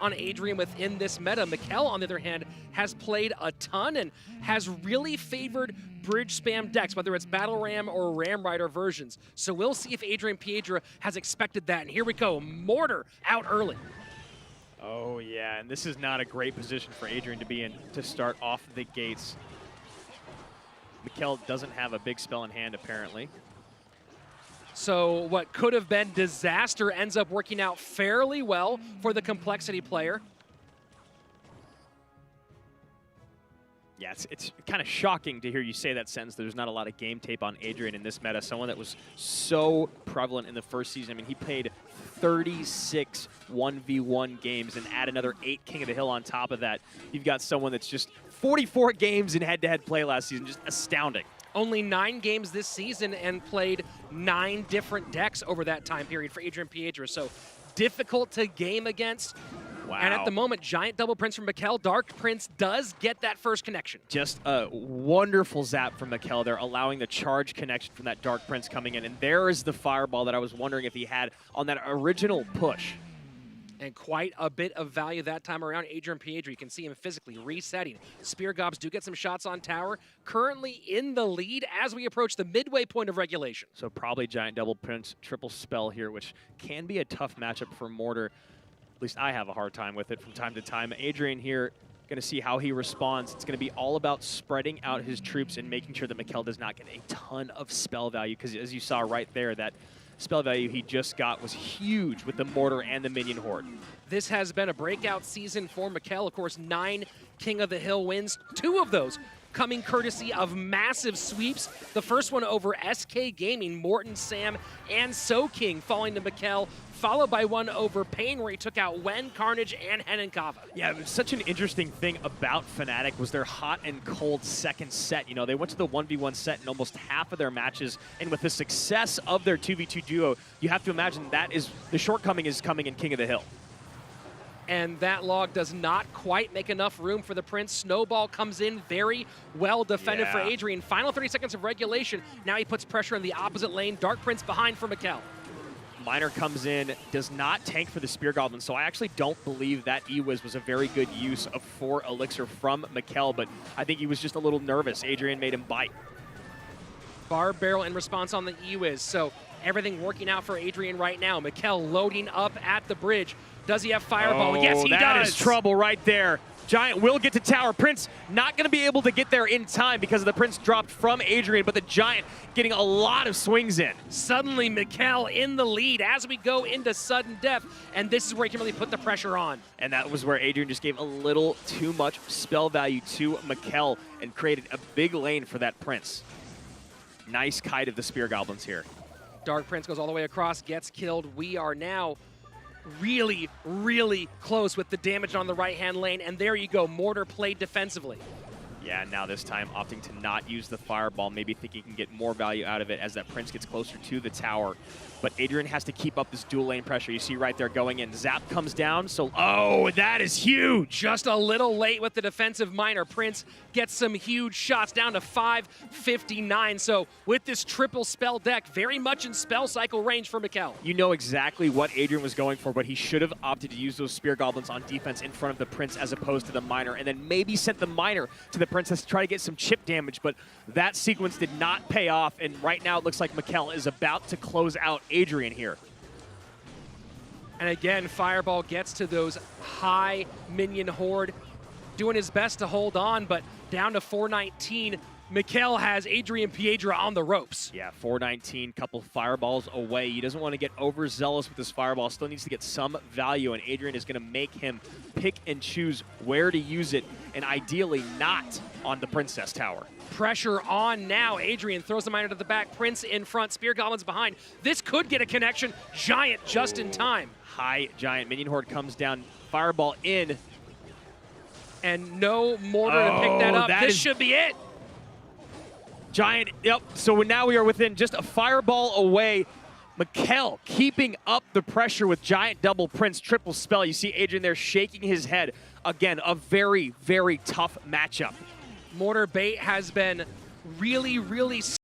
on Adrian within this meta. Mikel, on the other hand, has played a ton and has really favored bridge spam decks, whether it's Battle Ram or Ram Rider versions. So we'll see if Adrian Piedra has expected that. And here we go, Mortar out early. Oh yeah, and this is not a great position for Adrian to be in to start off the gates. Mikel doesn't have a big spell in hand, apparently. So what could have been disaster ends up working out fairly well for the Complexity player. Yeah, it's kind of shocking to hear you say that sentence. There's not a lot of game tape on Adrian in this meta. Someone that was so prevalent in the first season. I mean, he played 36 1v1 games and add another 8 King of the Hill on top of that. You've got someone that's just 44 games in head-to-head play last season. Just astounding. Only 9 games this season and played 9 different decks over that time period for Adrian Piedra. So difficult to game against. Wow. And at the moment, Giant Double Prince from Mikel. Dark Prince does get that first connection. Just a wonderful zap from Mikel there, allowing the charge connection from that Dark Prince coming in. And there is the fireball that I was wondering if he had on that original push. And quite a bit of value that time around. Adrian Piedra, you can see him physically resetting. Spear Gobs do get some shots on tower. Currently in the lead as we approach the midway point of regulation. So probably Giant Double Prince, triple spell here, which can be a tough matchup for Mortar. At least I have a hard time with it from time to time. Adrian here, going to see how he responds. It's going to be all about spreading out his troops and making sure that Mikel does not get a ton of spell value, because as you saw right there, that spell value he just got was huge with the Mortar and the Minion Horde. This has been a breakout season for Mikel. Of course, 9 King of the Hill wins, 2 of those coming courtesy of massive sweeps. The first one over SK Gaming, Morton, Sam, and SoKing falling to Mikel, followed by one over Pain where he took out Wen, Carnage, and Henenkava. Yeah, it was such an interesting thing about Fnatic was their hot and cold second set. You know, they went to the 1v1 set in almost half of their matches, and with the success of their 2v2 duo, you have to imagine that is the shortcoming is coming in King of the Hill. And that log does not quite make enough room for the Prince. Snowball comes in very well defended for Adrian. Final 30 seconds of regulation. Now he puts pressure in the opposite lane. Dark Prince behind for Mikel. Miner comes in, does not tank for the Spear Goblin, so I actually don't believe that E-Wiz was a very good use of 4 Elixir from Mikel, but I think he was just a little nervous. Adrian made him bite. Barb Barrel in response on the E-Wiz, so everything working out for Adrian right now. Mikel loading up at the bridge. Does he have Fireball? Yes, he does. That is trouble right there. Giant will get to tower. Prince not going to be able to get there in time because of the Prince dropped from Adrian, but the Giant getting a lot of swings in. Suddenly, Mikel in the lead as we go into sudden death, and this is where he can really put the pressure on. And that was where Adrian just gave a little too much spell value to Mikel and created a big lane for that Prince. Nice kite of the Spear Goblins here. Dark Prince goes all the way across, gets killed. We are now really, really close with the damage on the right-hand lane, and there you go, Mortar played defensively. Yeah, now this time opting to not use the Fireball, maybe thinking he can get more value out of it as that Prince gets closer to the tower. But Adrian has to keep up this dual lane pressure. You see right there going in. Zap comes down, so oh, that is huge. Just a little late with the defensive Miner. Prince gets some huge shots down to 559. So with this triple spell deck, very much in spell cycle range for Mikel. You know exactly what Adrian was going for, but he should have opted to use those Spear Goblins on defense in front of the Prince as opposed to the Miner, and then maybe sent the Miner to the Princess to try to get some chip damage, but that sequence did not pay off, and right now it looks like Mikel is about to close out Adrian here. And again, Fireball gets to those high minion horde, doing his best to hold on, but down to 419. Mikel has Adrian Piedra on the ropes. Yeah, 419, couple fireballs away. He doesn't want to get overzealous with his fireball, still needs to get some value, and Adrian is going to make him pick and choose where to use it, and ideally not on the Princess Tower. Pressure on now. Adrian throws the Miner to the back. Prince in front. Spear Goblins behind. This could get a connection. Giant just in time. High Giant. Minion Horde comes down. Fireball in. And no Mortar to pick that up. This should be it. Giant, yep. So now we are within just a fireball away. Mikel keeping up the pressure with Giant Double Prince, triple spell. You see Adrian there shaking his head. Again, a very, very tough matchup. Mortar bait has been really, really